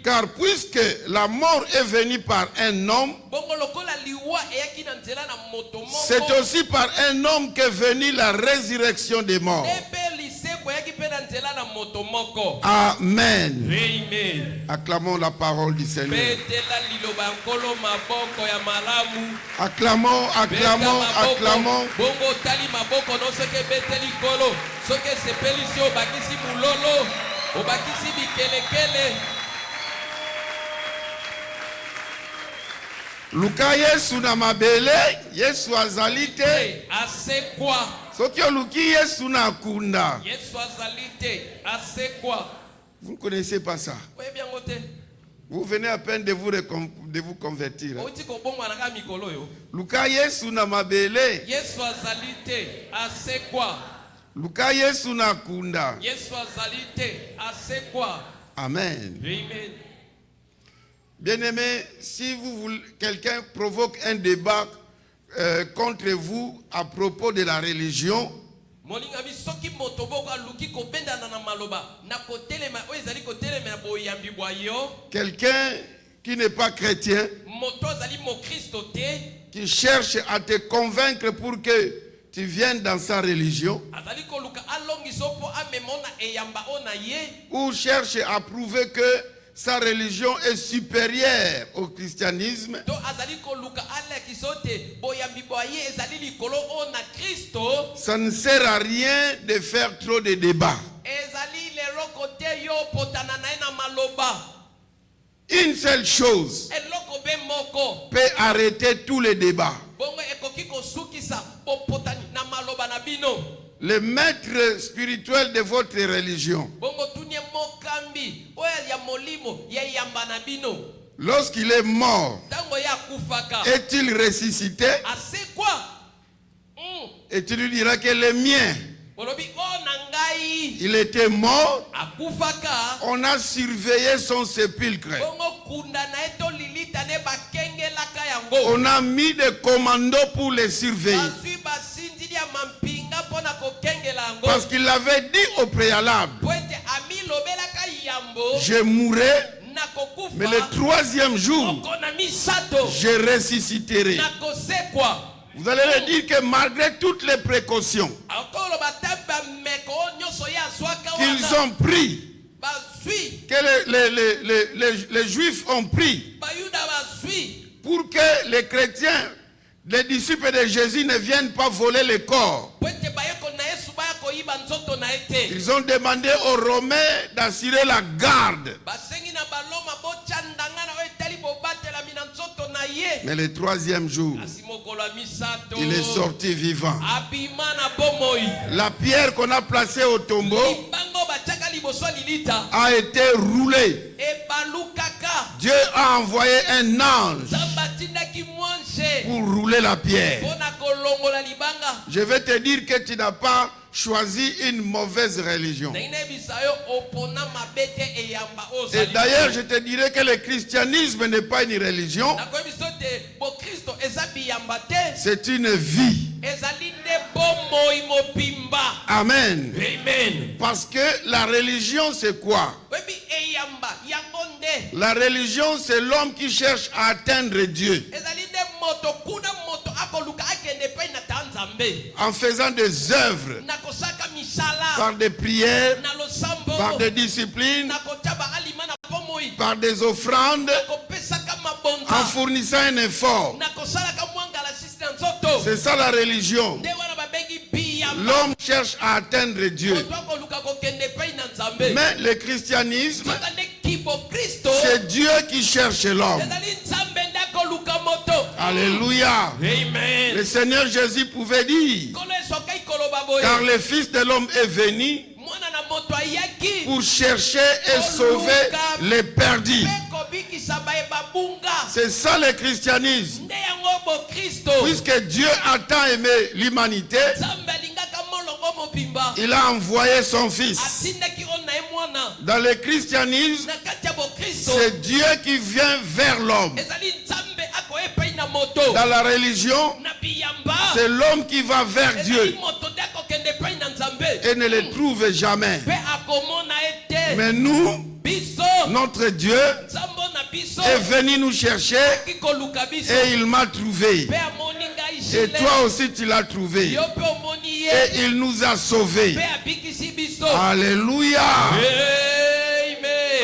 Car puisque la mort est venue par un homme, c'est aussi par un homme qu'est venue la résurrection des morts. Amen. Acclamons la parole du Seigneur. Acclamons, acclamons, acclamons. Luka Yesu na mabele, Yesu azali te. Soki oluki Yesu na kunda. Vous ne connaissez pas ça. Vous venez à peine de vous convertir. Luka Yesu na mabele. Luka Yesu na kunda. Amen. Bien-aimés, si quelqu'un provoque un débat contre vous à propos de la religion, quelqu'un qui n'est pas chrétien, qui cherche à te convaincre pour que tu viennes dans sa religion, ou cherche à prouver que sa religion est supérieure au christianisme, ça ne sert à rien de faire trop de débats. Une seule chose peut arrêter tous les débats. Le maître spirituel de votre religion, lorsqu'il est mort, est-il ressuscité? Et tu lui diras que le mien, il était mort, on a surveillé son sépulcre, on a mis des commandos pour les surveiller, parce qu'il avait dit au préalable, je mourrai, mais le troisième jour, je ressusciterai. Vous allez leur dire que malgré toutes les précautions qu'ils ont pris, que les Juifs ont pris pour que les chrétiens, les disciples de Jésus ne viennent pas voler le corps, ils ont demandé aux Romains d'assurer la garde. Mais le troisième jour, il est sorti vivant. La pierre qu'on a placée au tombeau a été roulée. Dieu a envoyé un ange pour rouler la pierre. Je vais te dire que tu n'as pas choisi une mauvaise religion. Et d'ailleurs, je te dirais que le christianisme n'est pas une religion, c'est une vie. Amen. Parce que la religion, c'est quoi? La religion, c'est l'homme qui cherche à atteindre Dieu en faisant des œuvres, par des prières, par des disciplines, par des offrandes, en fournissant un effort. C'est ça la religion. L'homme cherche à atteindre Dieu. Mais le christianisme, c'est Dieu qui cherche l'homme. Alléluia. Amen. Le Seigneur Jésus pouvait dire, car le Fils de l'homme est venu pour chercher et sauver les perdus. C'est ça le christianisme. Puisque Dieu a tant aimé l'humanité, il a envoyé son Fils. Dans le christianisme, c'est Dieu qui vient vers l'homme. Dans la religion, c'est l'homme qui va vers Dieu et ne le trouve jamais. Mais nous, notre Dieu est venu nous chercher et il m'a trouvé. Et toi aussi tu l'as trouvé. Et il nous a sauvés. Alléluia.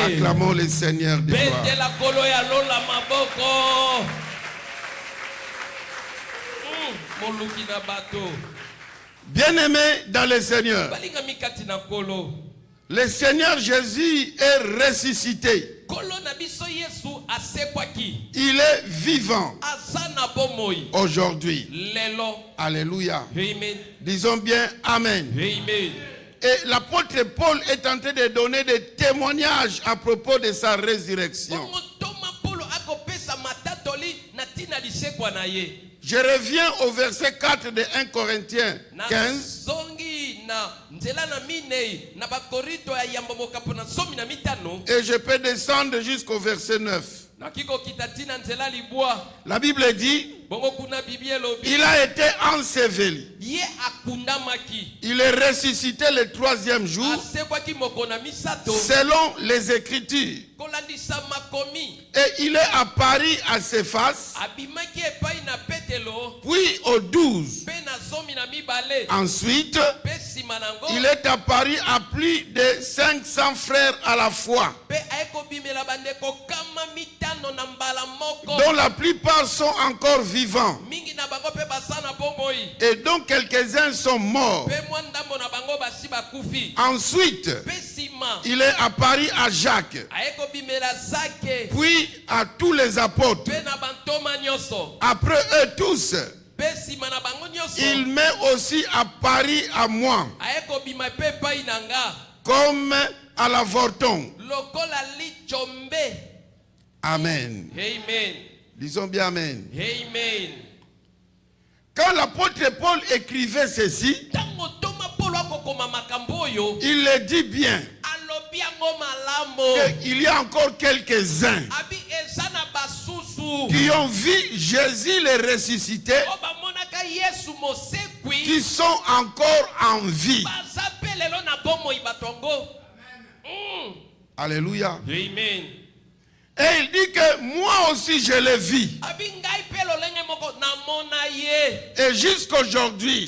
Acclamons le Seigneur de gloire. Bien-aimé dans le Seigneur, le Seigneur Jésus est ressuscité. Il est vivant aujourd'hui. Alléluia. Disons bien Amen. Et l'apôtre Paul est en train de donner des témoignages à propos de sa résurrection. Je reviens au verset 4 de 1 Corinthiens 15. Et je peux descendre jusqu'au verset 9. La Bible dit, il a été enseveli. Il est ressuscité le 3e jour selon les Écritures. Et il est apparu à Céphas, puis aux 12. Ensuite, il est apparu à plus de 500 frères à la fois, dont la plupart sont encore vivants. Et donc quelques-uns sont morts. Ensuite, il est apparu à Jacques, puis à tous les apôtres. Après eux tous, il m'est aussi apparu à moi, comme à l'avorton. Amen. Amen. Disons bien Amen. Amen. Quand l'apôtre Paul écrivait ceci, il le dit bien. Il y a encore quelques-uns qui ont vu Jésus le ressuscité, qui sont encore en vie. Alléluia. Amen. Et il dit que moi aussi je l'ai vu. Et jusqu'aujourd'hui,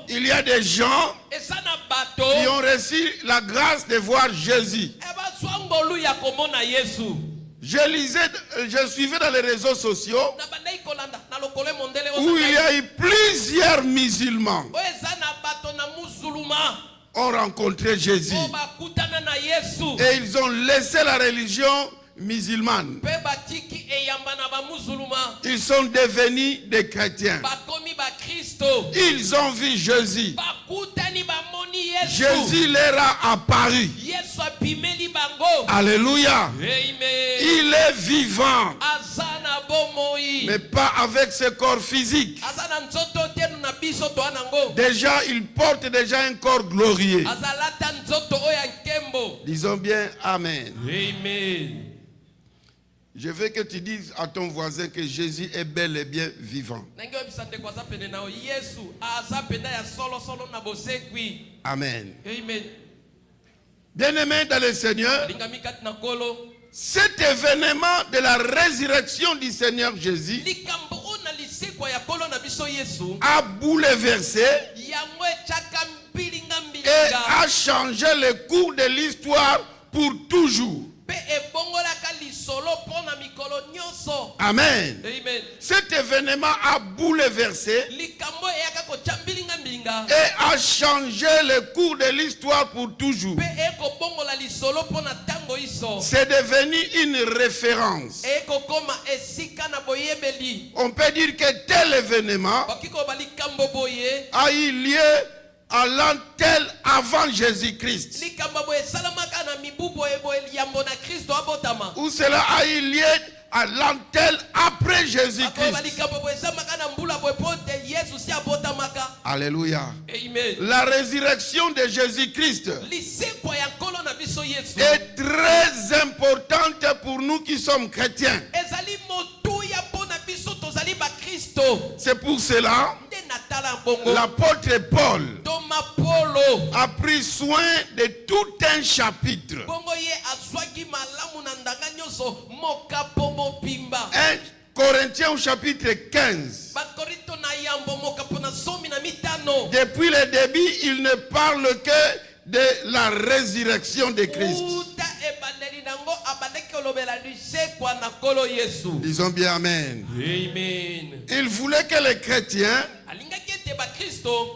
il y a des gens qui ont reçu la grâce de voir Jésus. Je suivais dans les réseaux sociaux où il y a eu plusieurs musulmans ont rencontré Jésus. Et ils ont laissé la religion musulmane. Ils sont devenus des chrétiens. Ils ont vu Jésus. Jésus leur a apparu. Alléluia. Il est vivant, mais pas avec ce corps physique. Déjà, il porte déjà un corps glorieux. Disons bien Amen. Amen. Je veux que tu dises à ton voisin que Jésus est bel et bien vivant. Amen. Amen. Bien-aimés dans le Seigneur, cet événement de la résurrection du Seigneur Jésus a bouleversé et a changé le cours de l'histoire pour toujours. Amen. Amen. Cet événement a bouleversé et a changé le cours de l'histoire pour toujours. C'est devenu une référence. On peut dire que tel événement a eu lieu à l'an tel avant Jésus-Christ, ou cela a eu lieu à l'an tel après Jésus-Christ. Alléluia. Amen. La résurrection de Jésus-Christ est très importante pour nous qui sommes chrétiens. C'est pour cela l'apôtre Paul a pris soin de tout un chapitre. 1 Corinthiens au chapitre 15. Depuis le début, il ne parle que de la résurrection de Christ. Disons bien Amen. Amen. Il voulait que les chrétiens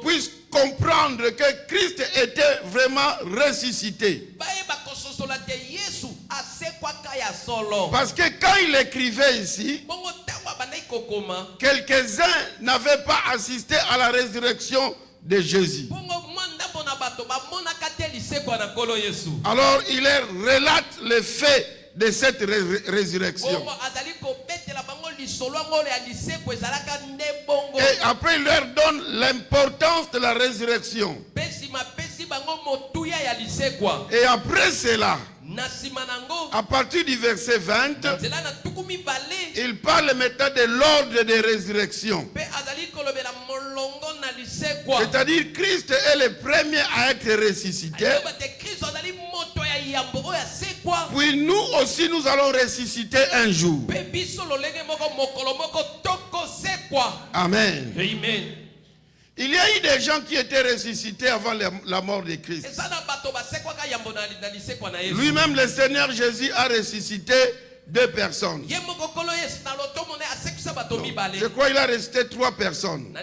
puissent comprendre que Christ était vraiment ressuscité. Parce que quand il écrivait ici, quelques-uns n'avaient pas assisté à la résurrection de Jésus. Alors il leur relate les faits de cette résurrection. Et après il leur donne l'importance de la résurrection. Et après cela, à partir du verset 20, il parle maintenant de l'ordre de résurrection. C'est-à-dire Christ est le premier à être ressuscité. Puis nous aussi nous allons ressusciter un jour. Amen. Amen. Il y a eu des gens qui étaient ressuscités avant la mort de Christ. Lui-même, le Seigneur Jésus a ressuscité 2 personnes. Non, je crois qu'il a ressuscité 3 personnes.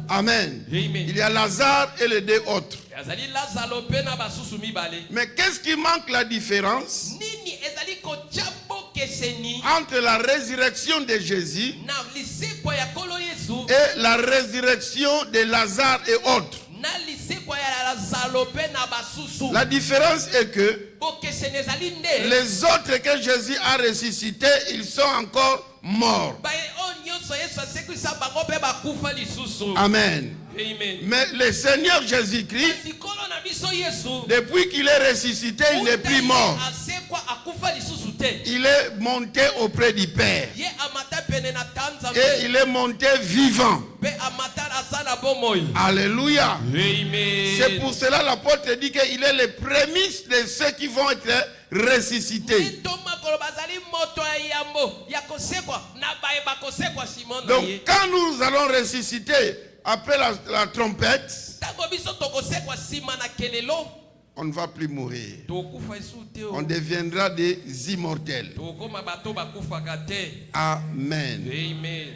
Amen. Il y a Lazare et les 2 autres. Mais qu'est-ce qui manque la différence entre la résurrection de Jésus et la résurrection de Lazare et autres? La différence est que les autres que Jésus a ressuscités, ils sont encore morts. Amen. Amen. Mais le Seigneur Jésus-Christ, depuis qu'il est ressuscité, il n'est plus mort. Il est monté auprès du Père. Et il est monté vivant. Alléluia. C'est pour cela l'apôtre dit qu'il est le prémisse de ceux qui vont être ressuscités. Donc quand nous allons ressusciter après la trompette, on ne va plus mourir. On deviendra des immortels. Amen. Amen.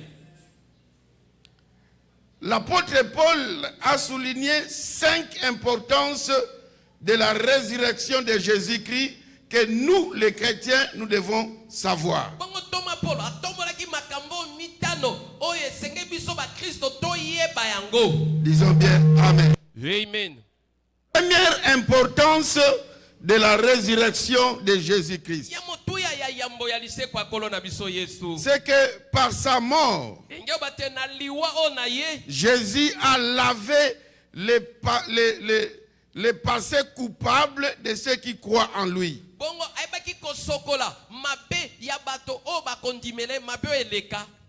L'apôtre Paul a souligné 5 importances de la résurrection de Jésus-Christ que nous, les chrétiens, nous devons savoir. Disons bien Amen. Amen. Première importance de la résurrection de Jésus-Christ, c'est que par sa mort, Jésus a lavé les passés coupables de ceux qui croient en lui.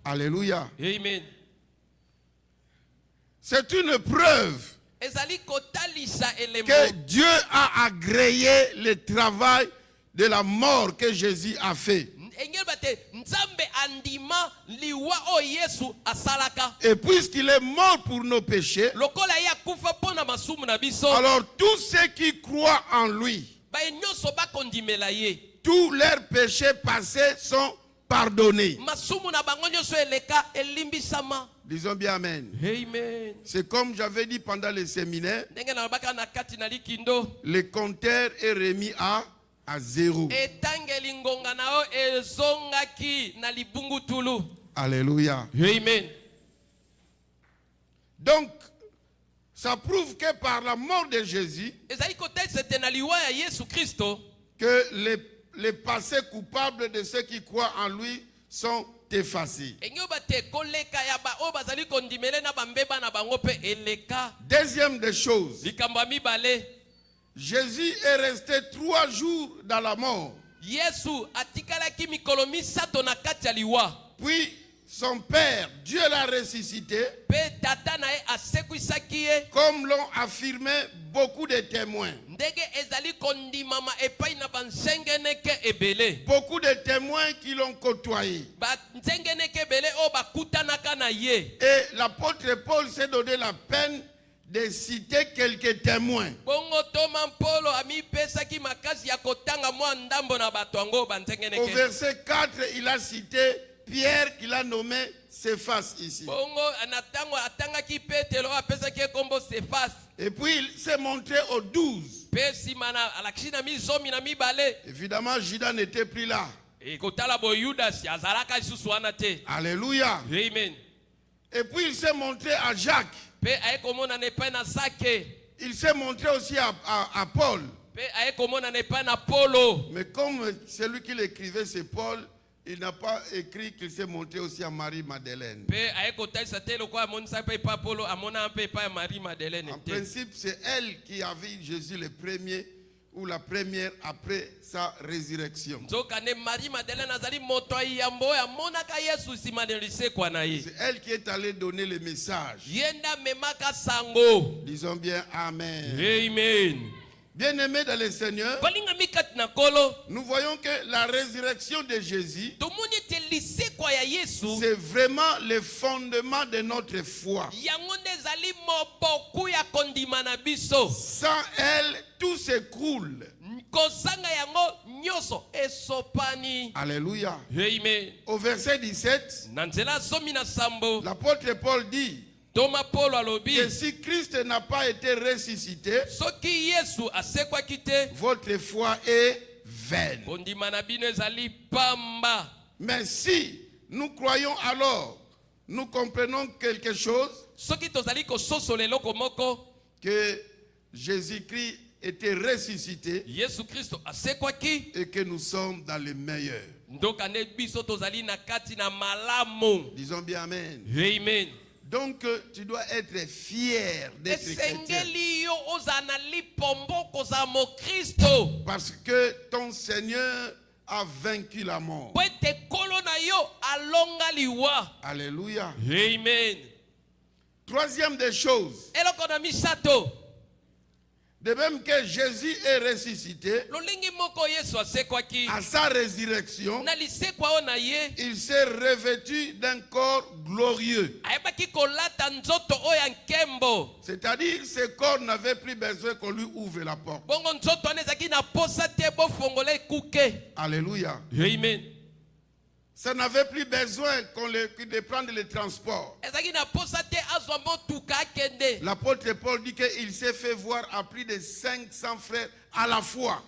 Alléluia. Amen. C'est une preuve que Dieu a agréé le travail de la mort que Jésus a fait. Et puisqu'il est mort pour nos péchés, alors tous ceux qui croient en lui, tous leurs péchés passés sont pardonnés. Disons bien Amen. Amen. C'est comme j'avais dit pendant le séminaire, le compteur est remis à 0. Alléluia. Amen. Donc, ça prouve que par la mort de Jésus, que les passés coupables de ceux qui croient en lui sont effacés. Deuxième des choses, Jésus est resté 3 jours dans la mort. Puis son père, Dieu l'a ressuscité, comme l'ont affirmé beaucoup de témoins. Beaucoup de témoins qui l'ont côtoyé. Et l'apôtre Paul s'est donné la peine de citer quelques témoins. Au verset 4, il a cité Pierre qu'il a nommé Céphas ici. Et puis il s'est montré aux 12. Évidemment, Judas n'était plus là. Alléluia. Amen. Et puis il s'est montré à Jacques. Il s'est montré aussi à Paul. Mais comme celui qui l'écrivait, c'est Paul, il n'a pas écrit qu'il s'est montré aussi à Marie-Madeleine. En principe, c'est elle qui a vu Jésus le premier ou la première après sa résurrection. C'est elle qui est allée donner le message. Disons bien Amen. Amen. Bien-aimés dans le Seigneur, nous voyons que la résurrection de Jésus, c'est vraiment le fondement de notre foi. Sans elle, tout s'écroule. Alléluia. Amen. Au verset 17, l'apôtre Paul dit que si Christ n'a pas été ressuscité, votre foi est vaine. Mais si nous croyons alors, nous comprenons quelque chose, que Jésus-Christ était ressuscité et que nous sommes dans le meilleur. Disons bien Amen. Amen. Donc tu dois être fier d'être chrétien. Parce que ton Seigneur a vaincu la mort. Alléluia. Amen. Troisième des choses. De même que Jésus est ressuscité, à sa résurrection, il s'est revêtu d'un corps glorieux. C'est-à-dire, ce corps n'avait plus besoin qu'on lui ouvre la porte. Alléluia. Amen. Ça n'avait plus besoin de prendre le transport. L'apôtre Paul dit qu'il s'est fait voir à plus de 500 frères à la fois.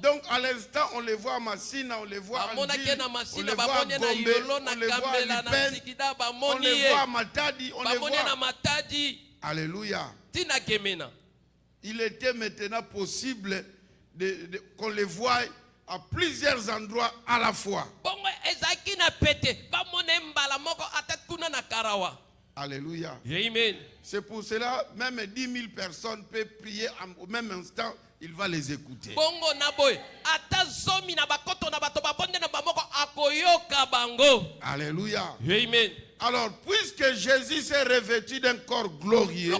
Donc à l'instant on les voit à Massina, on les voit à Ndili, on les voit à Gombe, on les voit à Lipen, on les voit à Matadi, on les voit. Alléluia. Il était maintenant possible qu'on les voie à plusieurs endroits à la fois. Alléluia. Amen. C'est pour cela, même 10 000 personnes peuvent prier au même instant, il va les écouter. Alléluia. Amen. Alors, puisque Jésus s'est revêtu d'un corps glorieux,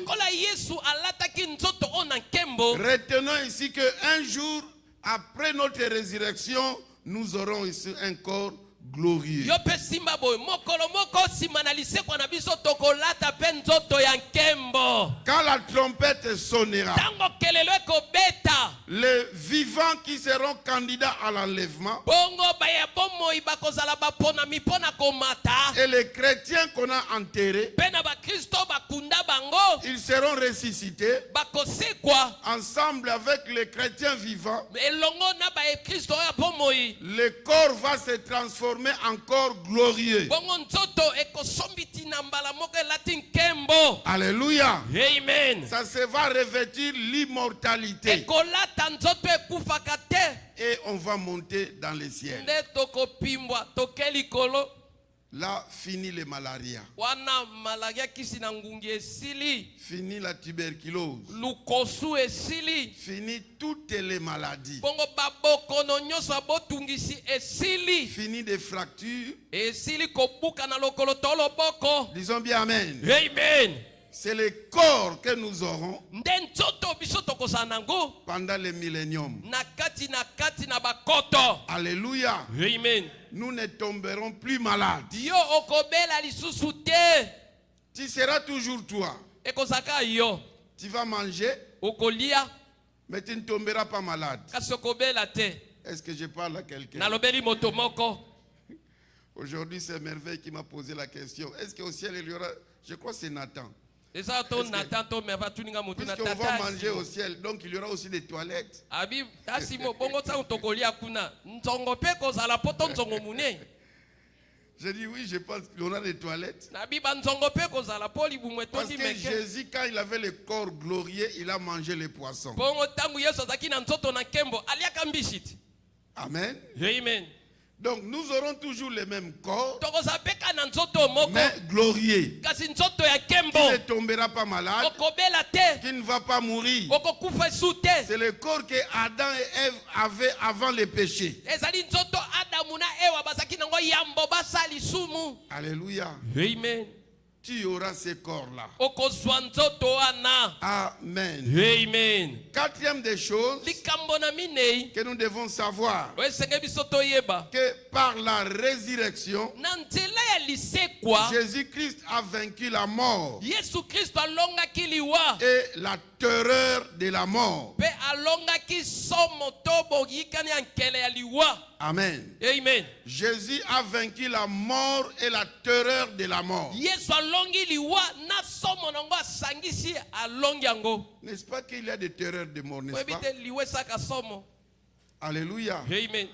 retenons ici qu'un jour après notre résurrection, nous aurons ici un corps glorieux. Quand la trompette sonnera, les vivants qui seront candidats à l'enlèvement et les chrétiens qu'on a enterrés, ils seront ressuscités ensemble avec les chrétiens vivants. Le corps va se transformer en corps glorieux. Alléluia. Amen. Ça se va revêtir l'immortalité. Et on va monter dans les ciels. Là, fini les malarias. Wana malaria kisi na ngungi esili. Fini la tuberculose. Lukosu esili. Fini toutes les maladies. Bongo baboko no nyoso abotungisi esili. Fini des fractures. Esili kobuka na lokolo tolo boko. Disons bien amen. Amen. C'est le corps que nous aurons pendant le millénium. Alléluia. Amen. Nous ne tomberons plus malades. Tu seras toujours toi. Tu vas manger, mais tu ne tomberas pas malade. Est-ce que je parle à quelqu'un? Aujourd'hui, c'est Merveille qui m'a posé la question. Est-ce qu'au ciel, il y aura... Je crois que c'est Nathan. Puisqu'on va manger au ciel, donc il y aura aussi des toilettes. J'ai dit oui, je pense qu'il y aura des toilettes. Parce que Jésus, quand il avait le corps glorieux, il a mangé les poissons. Amen. Amen. Donc nous aurons toujours le même corps, mais glorieux, qui ne tombera pas malade, qui ne va pas mourir. C'est le corps que Adam et Ève avaient avant le péché. Alléluia. Amen. Tu auras ce corps-là. Amen. Amen. Quatrième des choses que nous devons savoir, que par la résurrection, Jésus-Christ a vaincu la mort et la terreur de la mort. Amen. Amen. Jésus a vaincu la mort et la terreur de la mort. N'est-ce pas qu'il y a des terreurs de mort, n'est-ce pas? Alléluia. Amen.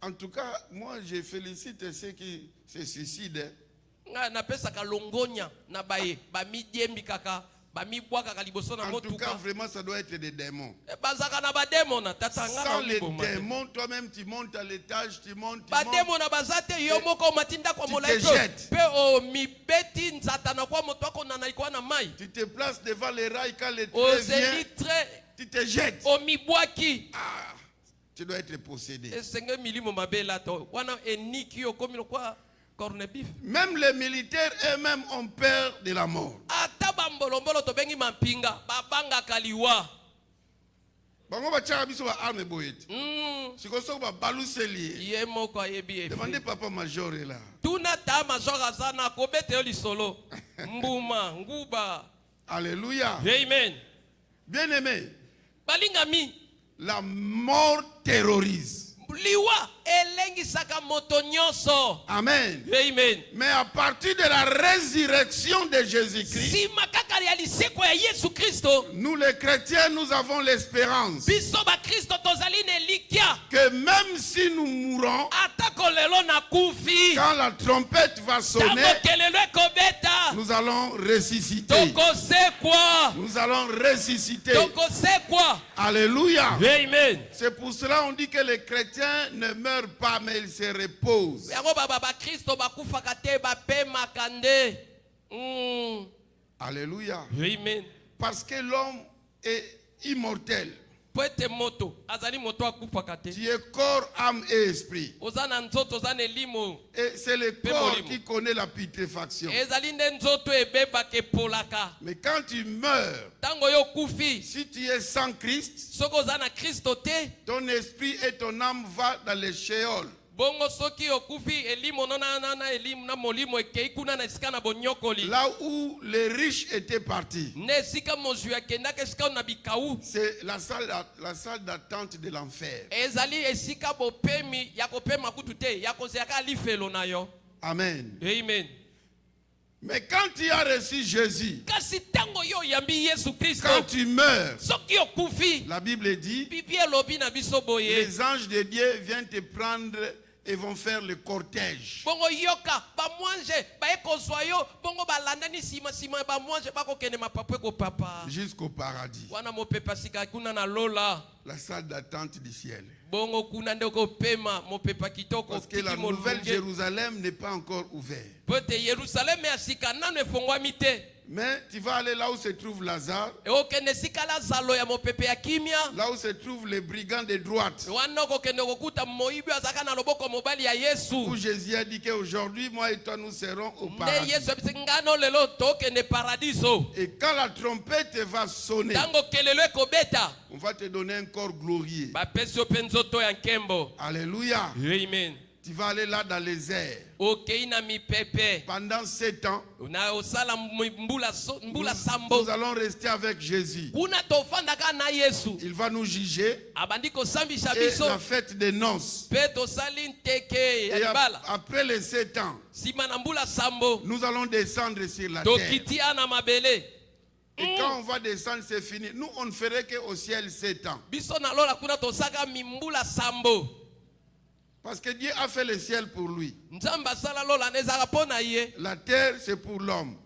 En tout cas, moi je félicite ceux qui se suicident. En tout cas, vraiment, ça doit être des démons. Sans les démons, toi-même, tu montes à l'étage, tu montes. Tu te jettes. Tu te places devant les rails quand les trains viennent. Tu te jettes. Ah, tu dois être possédé. Même les militaires eux-mêmes ont peur de la mort. Demandez papa major est là. Alléluia. Amen. Bien aimé, la mort terrorise. Amen. Amen. Mais à partir de la résurrection de Jésus-Christ, nous les chrétiens, nous avons l'espérance que même si nous mourons, quand la trompette va sonner, nous allons ressusciter. Nous allons ressusciter. Alléluia. Amen. C'est pour cela qu'on dit que les chrétiens ne meurent pas, mais ils se reposent. Alléluia. Amen. Parce que l'homme est immortel. Tu es corps, âme et esprit. Et c'est le corps qui connaît la putréfaction. Mais quand tu meurs, si tu es sans Christ, ton esprit et ton âme vont dans le Sheol. Là où les riches étaient partis, c'est la salle d'attente de l'enfer. Amen. Amen. Mais quand tu as reçu Jésus, quand tu meurs, la Bible dit, les anges de Dieu viennent te prendre et vont faire le cortège. Bongo yoka ba mwanje ba ekozwayo bongo balanda ni sima ba mwanje ba kokene mapapwe ko papa jusqu'au paradis. Wana mopepa sika kuna na lola la salle d'attente du ciel. Bongo kuna ndeko pema mopepa kitoko. Parce que la nouvelle Jérusalem n'est pas encore ouverte. Peut-être Jérusalem ya sika nanu efongwami te. Mais tu vas aller là où se trouve Lazare. Là où se trouvent les brigands de droite. Où Jésus a dit qu'aujourd'hui, moi et toi, nous serons au paradis. Et quand la trompette va sonner, on va te donner un corps glorieux. Alléluia. Amen. Tu vas aller là dans les airs. Pendant 7 ans, nous allons rester avec Jésus. Il va nous juger. Et la fête des noces. Et après les 7 ans, nous allons descendre sur la terre. Et quand on va descendre, c'est fini. Nous, on ne ferait qu'au ciel 7 ans. Parce que Dieu a fait le ciel pour lui. La terre, c'est pour l'homme.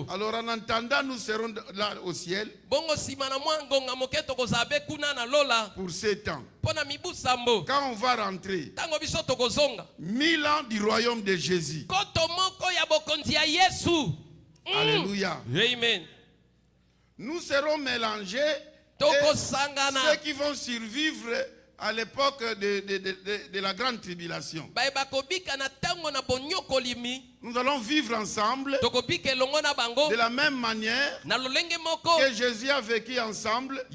Alors en attendant, nous serons là au ciel pour 7 ans. Quand on va rentrer, 1000 ans du royaume de Jésus. Alléluia. Amen. Nous serons mélangés. Et ceux qui vont survivre à l'époque de la grande tribulation. Nous allons vivre ensemble de la même manière que Jésus a vécu ensemble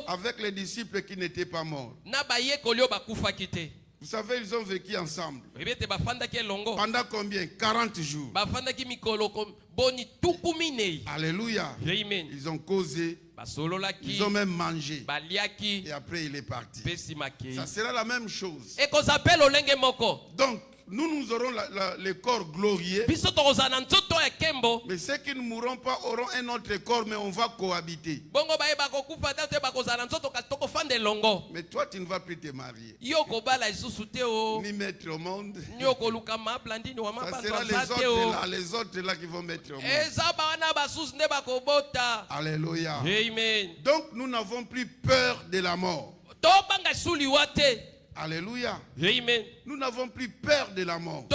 avec les disciples qui n'étaient pas morts. Vous savez, ils ont vécu ensemble. Pendant combien? 40 jours. Alléluia. Ils ont causé. Ils ont même mangé. Et après il est parti. Ça sera la même chose. Donc nous aurons le corps glorieux. Mais ceux qui ne mourront pas auront un autre corps, mais on va cohabiter. Mais toi, tu ne vas plus te marier. Ni mettre au monde. Ça sera les autres là qui vont mettre au monde. Alléluia. Amen. Donc nous n'avons plus peur de la mort. Alléluia. Amen. Nous n'avons plus peur de la mort.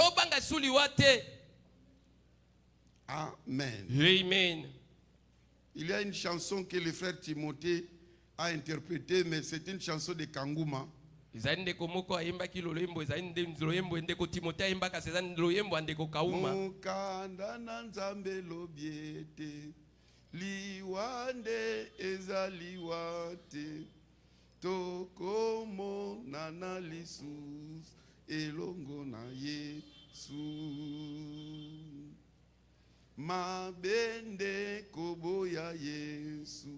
Amen. Amen. Il y a une chanson que le frère Timothée a interprétée, mais c'est une chanson de Kanguma. Liwande ezaliwate tokomo nana lisus elongo na Yesu mabende koboya Yesu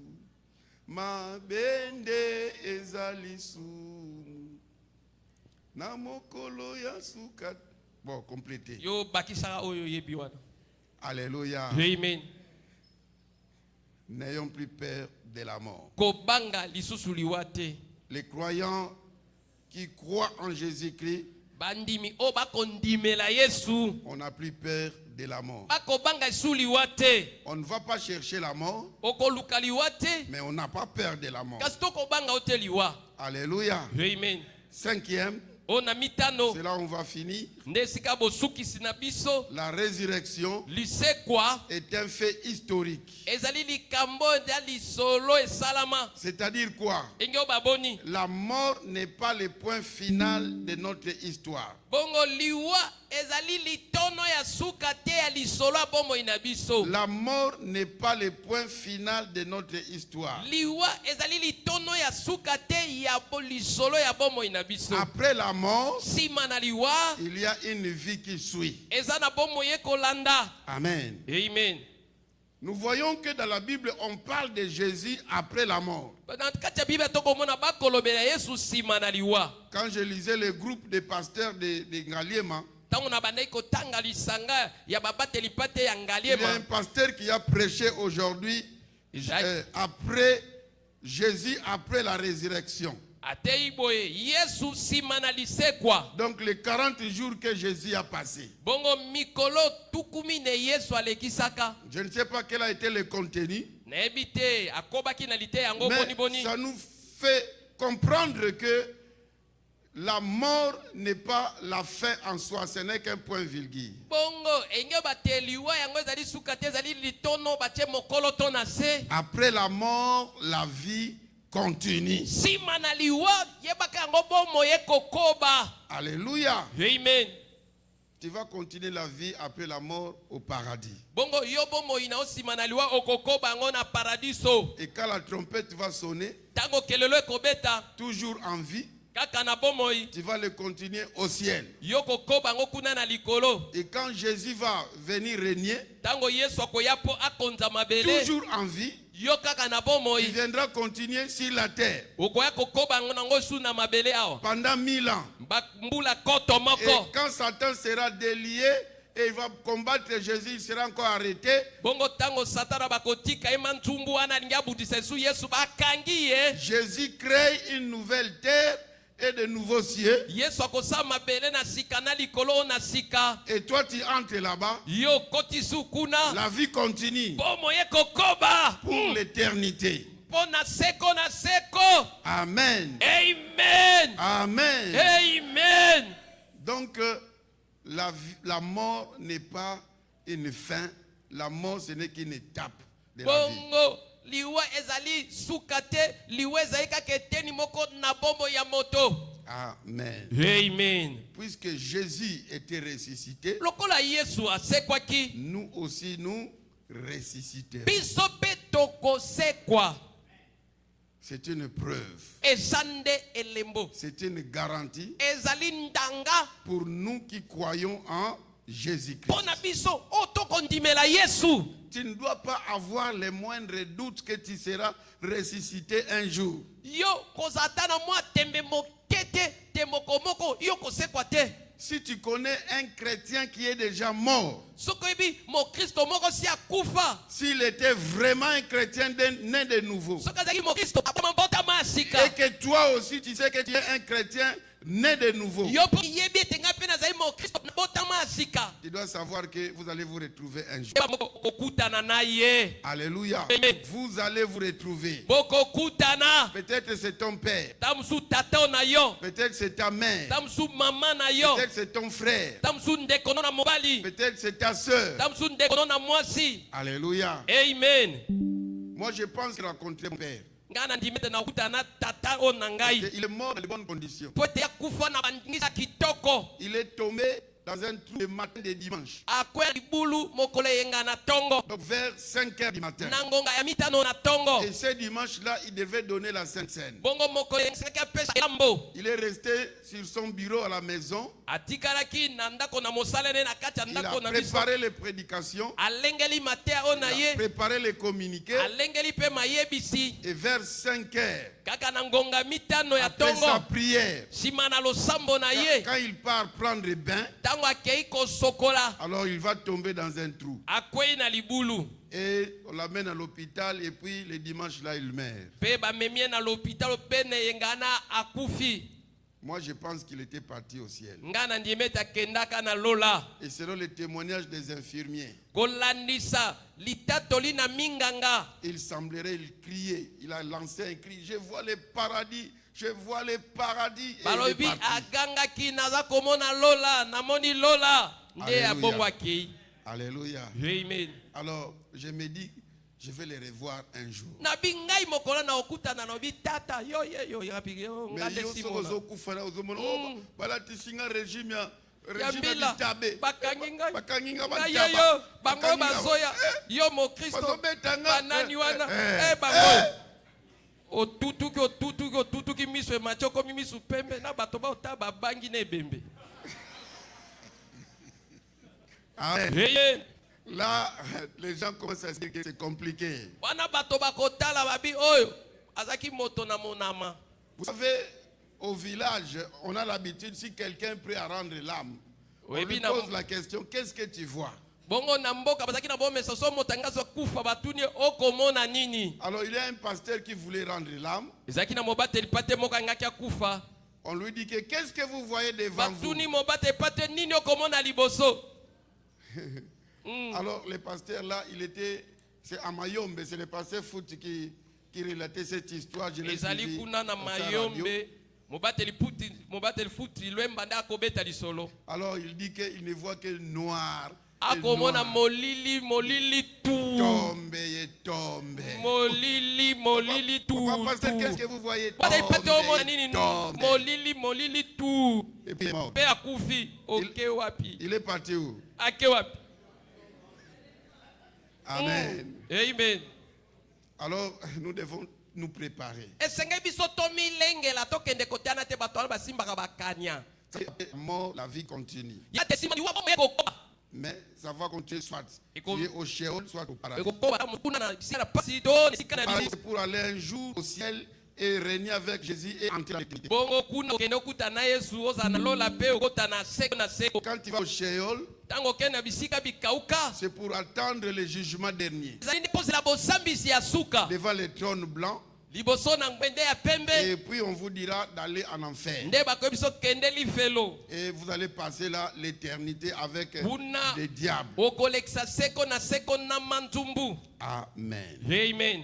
mabende ezalisu na mokolo ya suka. Bon, complété. Yo bakisara oyo yebiwana. Alléluia. Amen. N'ayons plus peur de la mort. Les croyants qui croient en Jésus-Christ, on n'a plus peur de la mort. On ne va pas chercher la mort, mais on n'a pas peur de la mort. Alléluia. Amen. 5e. C'est là où on va finir. La résurrection est un fait historique. C'est-à-dire quoi? La mort n'est pas le point final de notre histoire. La mort n'est pas le point final de notre histoire. Après la mort, il y a une vie qui suit. Amen. Amen. Nous voyons que dans la Bible, on parle de Jésus après la mort. Quand je lisais le groupe des pasteurs de Ngaliema, il y a un pasteur qui a prêché aujourd'hui après Jésus, après la résurrection. Donc les 40 jours que Jésus a passé. Je ne sais pas quel a été le contenu. Mais ça nous fait comprendre que la mort n'est pas la fin en soi, ce n'est qu'un point virgule. Après la mort, la vie continue. Alléluia. Amen. Tu vas continuer la vie après la mort au paradis. Et quand la trompette va sonner, toujours en vie, tu vas le continuer au ciel. Et quand Jésus va venir régner, toujours en vie, il viendra continuer sur la terre pendant 1000 ans. Et quand Satan sera délié et il va combattre Jésus, il sera encore arrêté. Jésus crée une nouvelle terre et de nouveaux cieux. Et toi tu entres là-bas. La vie continue pour l'éternité. Amen. Amen. Amen. Amen. Donc la mort n'est pas une fin. La mort, ce n'est qu'une étape de la vie. Amen. Amen. Puisque Jésus était ressuscité, nous aussi nous ressusciterons. C'est une preuve. C'est une garantie pour nous qui croyons en Jésus-Christ. Tu ne dois pas avoir les moindres doutes que tu seras ressuscité un jour. Si tu connais un chrétien qui est déjà mort, s'il était vraiment un chrétien né de nouveau, et que toi aussi tu sais que tu es un chrétien né de nouveau, tu dois savoir que vous allez vous retrouver un jour. Alléluia. Vous allez vous retrouver. Peut-être c'est ton père. Peut-être c'est ta mère. Peut-être c'est ton frère. Peut-être c'est ta soeur. Alléluia. Amen. Moi je pense rencontrer mon père. Il est mort dans de bonnes conditions. Il est tombé dans un trou le matin de dimanche. Donc vers 5 h du matin. Et ce dimanche-là, il devait donner la Sainte Seine. Il est resté sur son bureau à la maison. Il a préparé les prédications. Il a préparé les communiqués. Et vers 5 h, après sa prière, quand il part prendre le bain, alors il va tomber dans un trou. Et on l'amène à l'hôpital et puis le dimanche là il meurt. Moi je pense qu'il était parti au ciel. Et selon le témoignage des infirmiers, il semblerait, il criait, il a lancé un cri: je vois le paradis, je vois le paradis. Et il est parti. Alléluia. Amen. Alors je me dis, je vais les revoir un jour. Amen. Là, les gens commencent à se dire que c'est compliqué. Vous savez, au village, on a l'habitude, si quelqu'un est prêt à rendre l'âme, on lui pose la question: qu'est-ce que tu vois? Alors il y a un pasteur qui voulait rendre l'âme. On lui dit que qu'est-ce que vous voyez devant vous? Alors le pasteur là, c'est à Mayombe, c'est le pasteur Foot qui relatait cette histoire. Je l'ai suivi à sa radio. Alors il dit qu'il ne voit que noir. Molili tout. Tombe et tombe. Molili tout. Papa, pasteur, qu'est-ce que vous voyez? Molili tout. Et puis mort. Il est parti où? Amen. Amen. Alors nous devons nous préparer. Mort, la vie continue. Mais ça va continuer soit au Sheol, soit au paradis. C'est pour aller un jour au ciel et régner avec Jésus et entrer dans l'éternité. Quand tu vas au Sheol, c'est pour attendre le jugement dernier. Devant le trône blanc. Et puis on vous dira d'aller en enfer. Et vous allez passer là l'éternité avec les diables. Amen. Amen.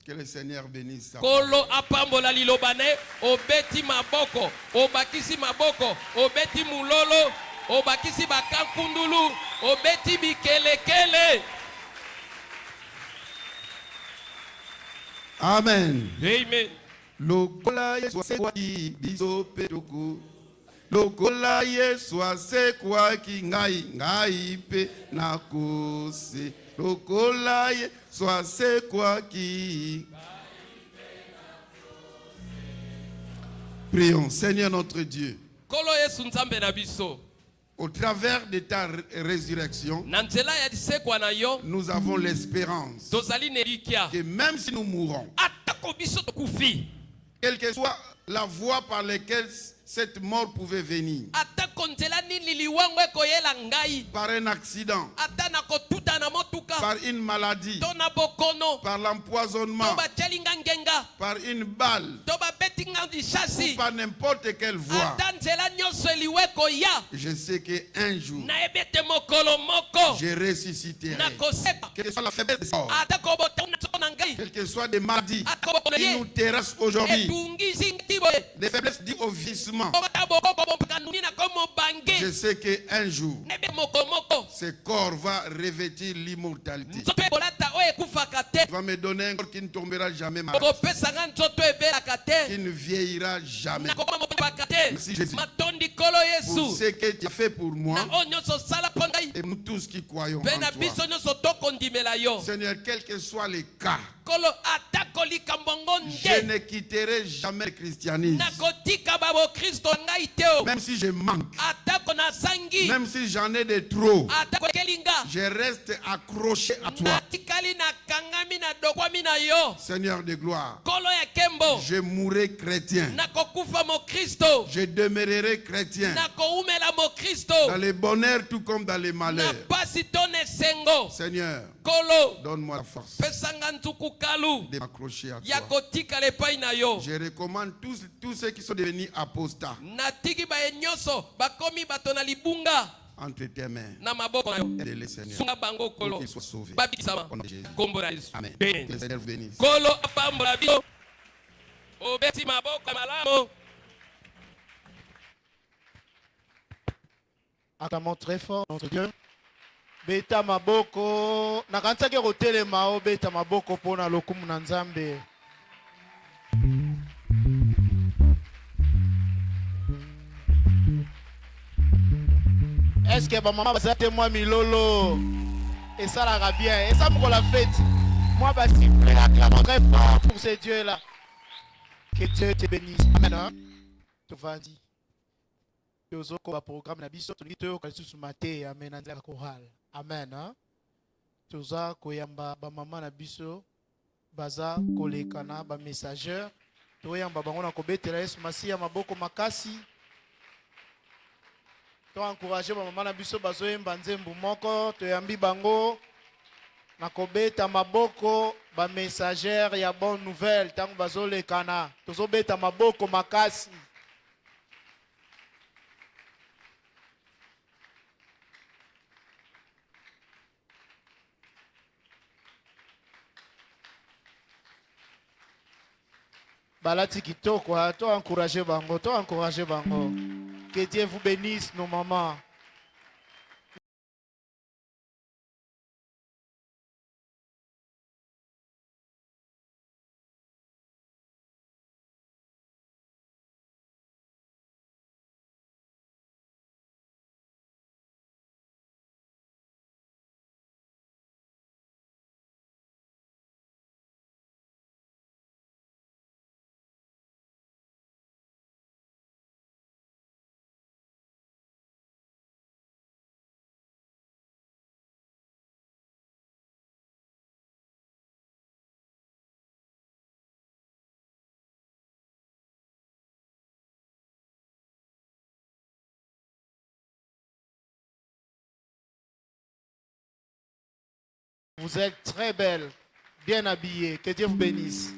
Que le Seigneur bénisse ça. Kolo apambola lilobane, obeti maboko, obakisi maboko, obeti mulolo, obakisi bakankundulu, obeti bikelekele. Amen. Amen. Lokola Yesu kwa ki biso petoko. Lokola Yesu kwa ki ngai pe nakose. Lokola Yesu kwa ki. Prions, Seigneur notre Dieu. Kolo Yesu nzambe na biso. Au travers de ta résurrection, nous avons l'espérance que même si nous mourons, quelle que soit la voie par laquelle cette mort pouvait venir, par un accident, par une maladie, par l'empoisonnement, par une balle, ou par n'importe quelle voie, je sais qu'un jour, je ressusciterai. Quelle que soit la faiblesse des corps, quelle que soit des maladies qui nous terrassent aujourd'hui, des faiblesses dues au vieillissement, je sais qu'un jour, ce corps va revêtir l'immortalité. Il va me donner un corps qui ne tombera jamais malade, qui ne vieillira jamais. Merci Jésus pour ce que tu as fait pour moi et nous tous qui croyons en toi. Seigneur, quel que soit les cas, je ne quitterai jamais le christianisme. Même si je manque, même si j'en ai de trop, je reste accroché à toi. Seigneur de gloire, je mourrai chrétien. Je demeurerai chrétien dans les bonheurs tout comme dans les malheurs. Seigneur, donne-moi la force de m'accrocher à toi. Je recommande tous ceux qui sont devenus apostats entre tes mains. Aide-les, Seigneur, pour qu'ils soient sauvés. Au nom de Jésus. Amen. Que le Seigneur vous bénisse. Acclamons très fort notre Dieu. Beta maboko nakanisa ke kotelema o beta maboko pona lokumu na Nzambe. Est-ce que maman va s'attendre moi milolo et ça la bien et ça pour la fête. Moi bah si acclamons très fort pour ce Dieu là. Que Dieu te bénisse. Amen. Tu vas dire. Tozoko ba programme na biso tulito kalisu mate amen andela choral amen hein toza koyamba ba mama na biso baza kolekana ba messageur toyamba bango na kobetela Yesu Masia maboko makasi To encourager maman na biso bazoyemba nzembo moko to yambi bango na kobeta maboko ba messagère ya bonne nouvelle tango bazolekana tozobeta maboko makasi. Balati kitoko, to encourager bango, to encourager bango. Que Dieu vous bénisse nos mamans. Vous êtes très belle, bien habillée. Que Dieu vous bénisse.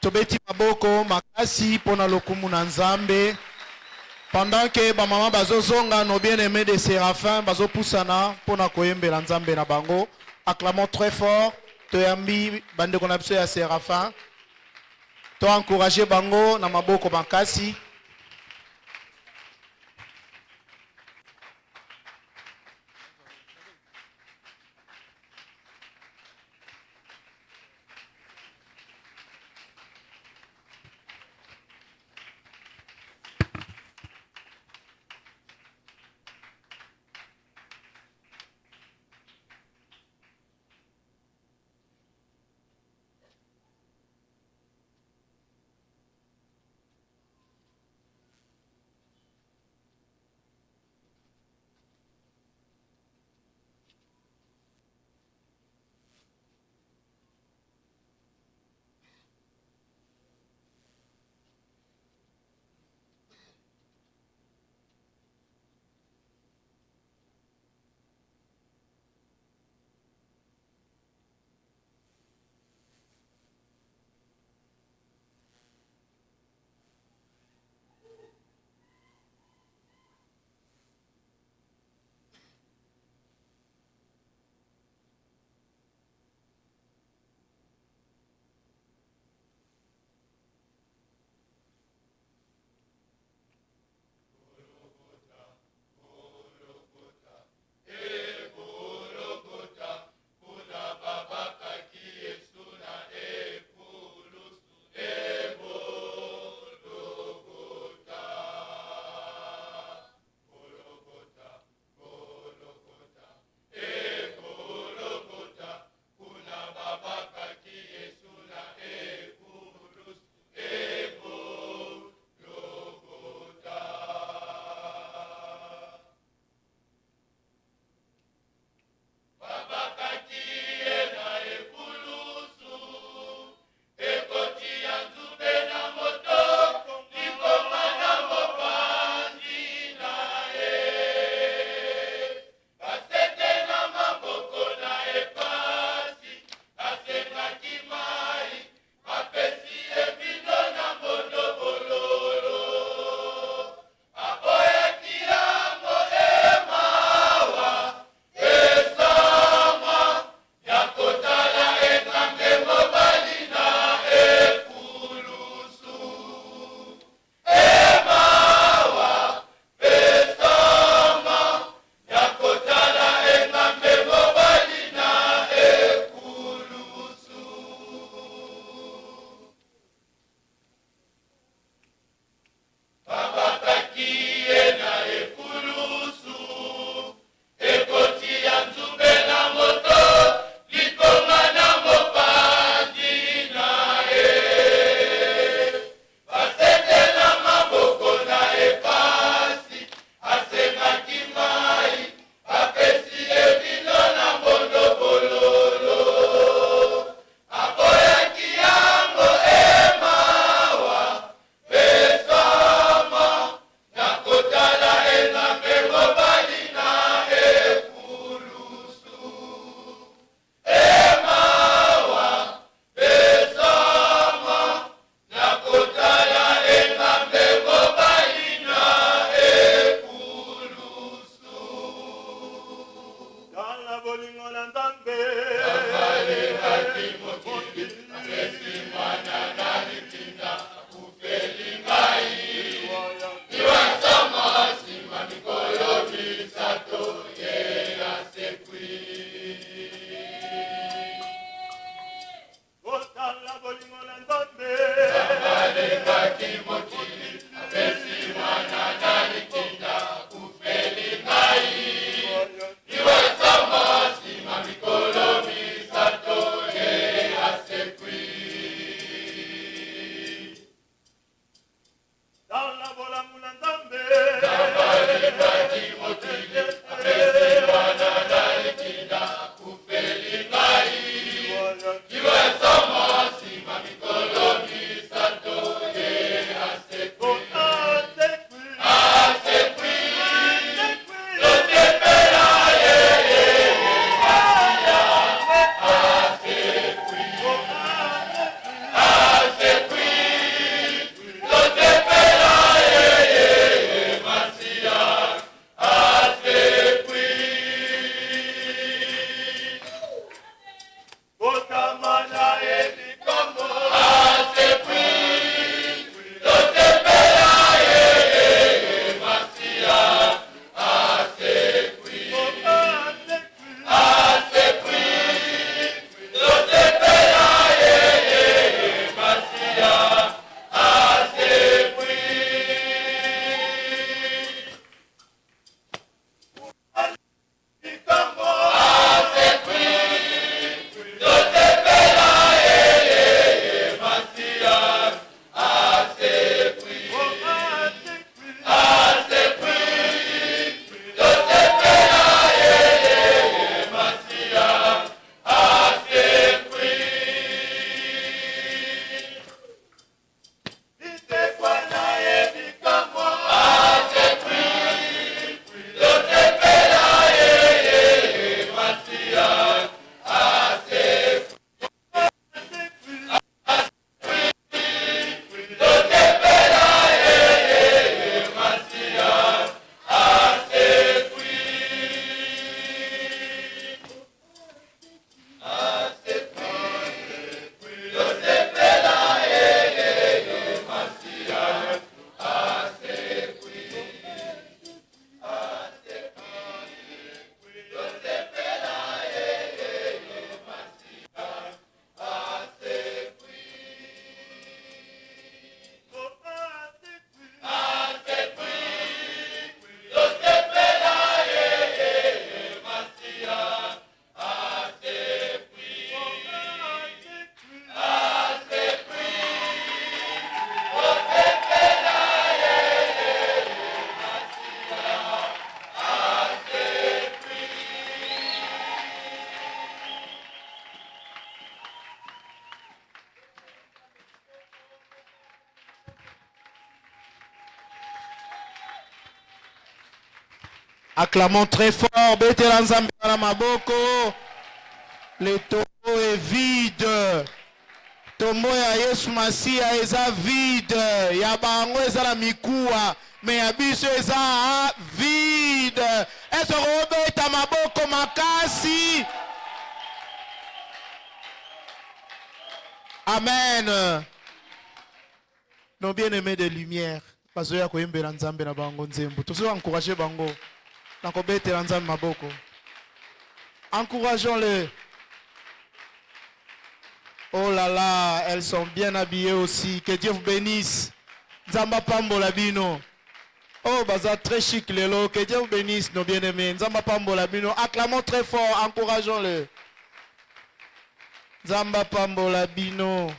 Tobeti maboko makasi pona lokumu na nzambe. Pendant que ba mama bazozonga nos bien-aimés de Séraphins bazopusana pona koyembela nzambe na bango. Acclamons très fort. Toyambi bande ko na biso ya Séraphins. To encourager bango na maboko makasi. Acclamons très fort. Betela nzambe na maboko. Le tombeau est vide. Tombeau ya Yesu Masia eza vide. Ya bango eza la mikuwa. Mais ya biso eza vide. Est-ce que obeta maboko makasi? Amen. Nos bien-aimés de lumière. Bazoya koyembela nzambe na bango nzembo. Tozo encourager bango. Nakobetela nzambe maboko. Encourageons-les. Oh là là, elles sont bien habillées aussi. Que Dieu vous bénisse. Nzamba pambola bino. Oh, baza très chic lelo. Que Dieu vous bénisse, nos bien-aimés. Nzamba pambola bino. Acclamons très fort, encourageons-les. Nzamba pambola bino.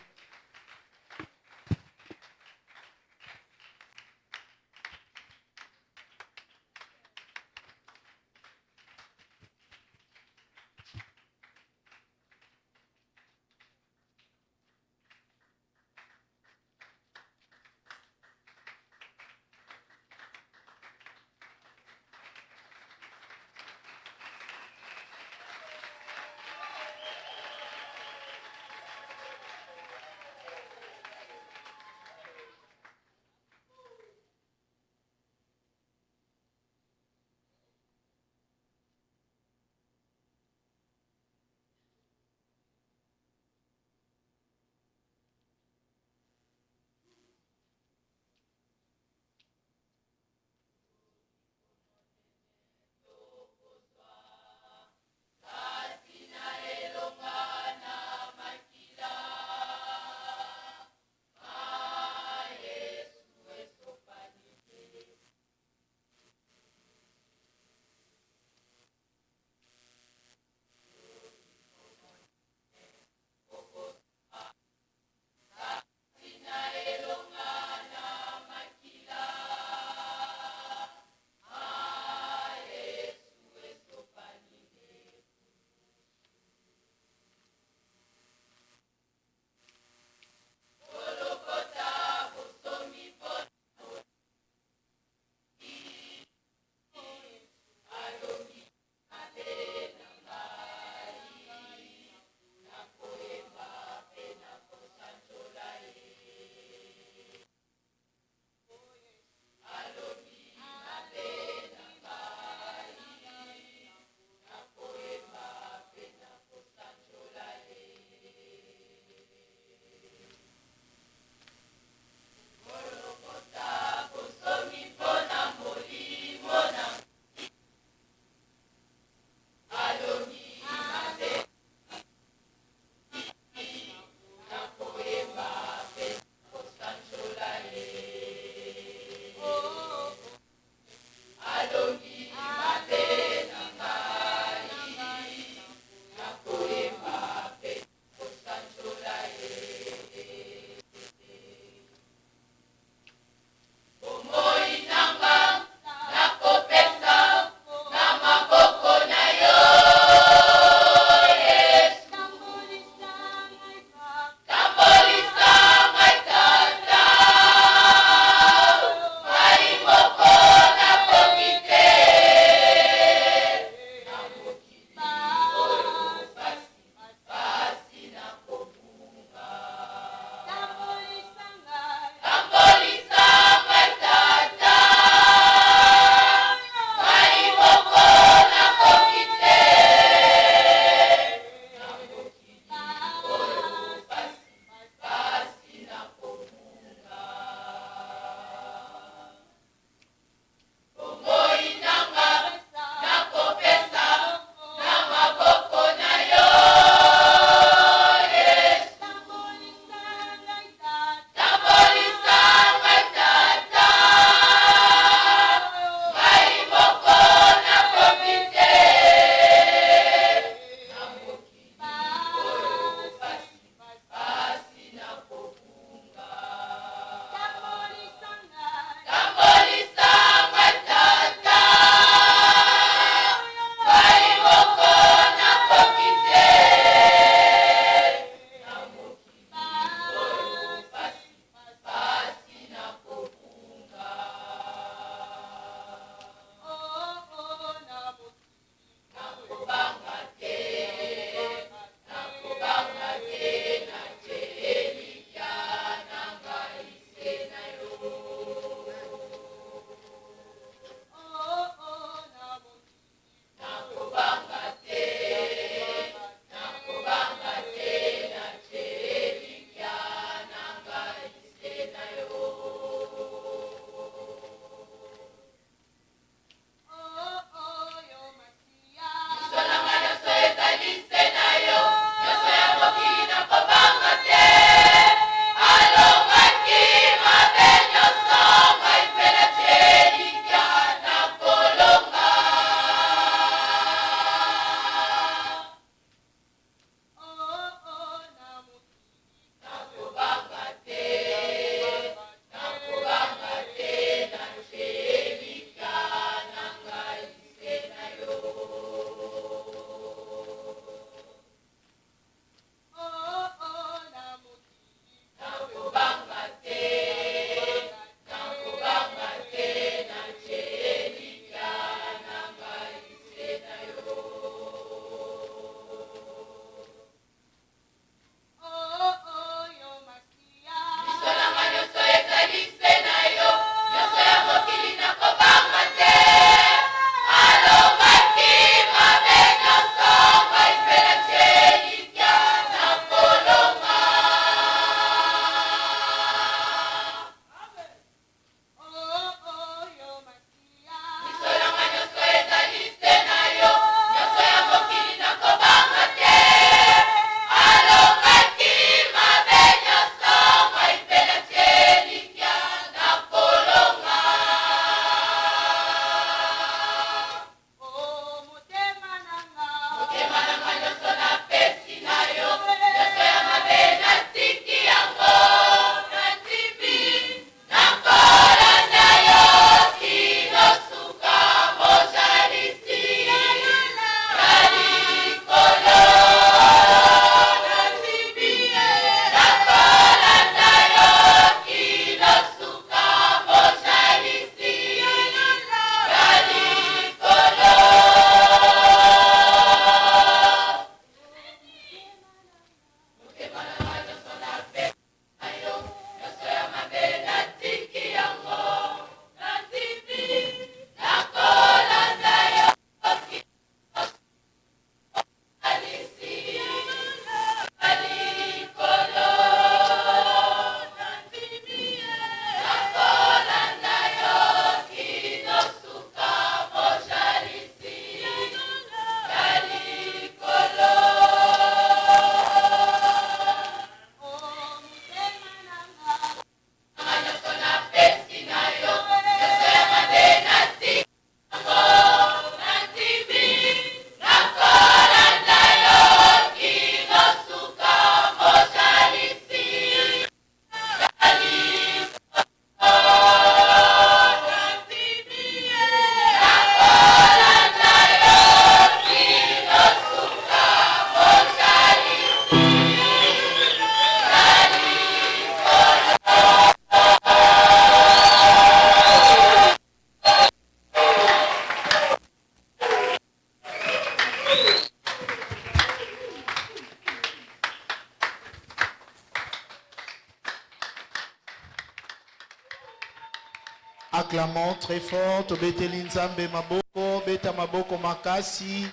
Acclamons très fort. Tobeteli nzambe maboko, beta maboko makasi.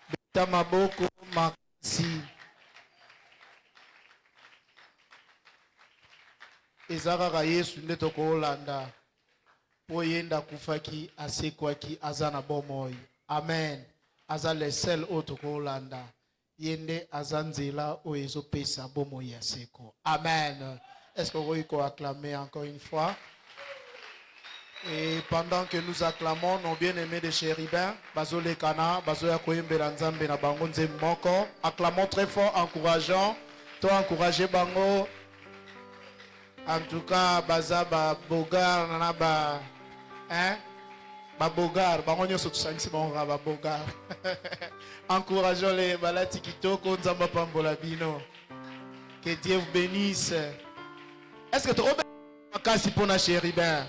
Beta maboko makasi. Ezara Yesu nde tokolanda. Poyenda kufaki asekwaki azana bomoi. Amen. Aza le seul autre kolanda. Yende azanzela oezo pesa bomoi aseko. Amen. Est-ce que vous pouvez acclamer encore une fois? Et pendant que nous acclamons nos bien-aimés de Chérubins, Bazole Kana, Bazoya Koyembe Nzambe na bango nzembe moko, acclamons très fort, encourageant, toi encourager bango. En tout cas, baza ba bogar na ba ba bogar, bango nyoso tusanisi bango ba bogar. Encourageons les balati kitoko nzamba pambola bino. Que Dieu vous bénisse. Est-ce que tu as un cas pour na Chérubin?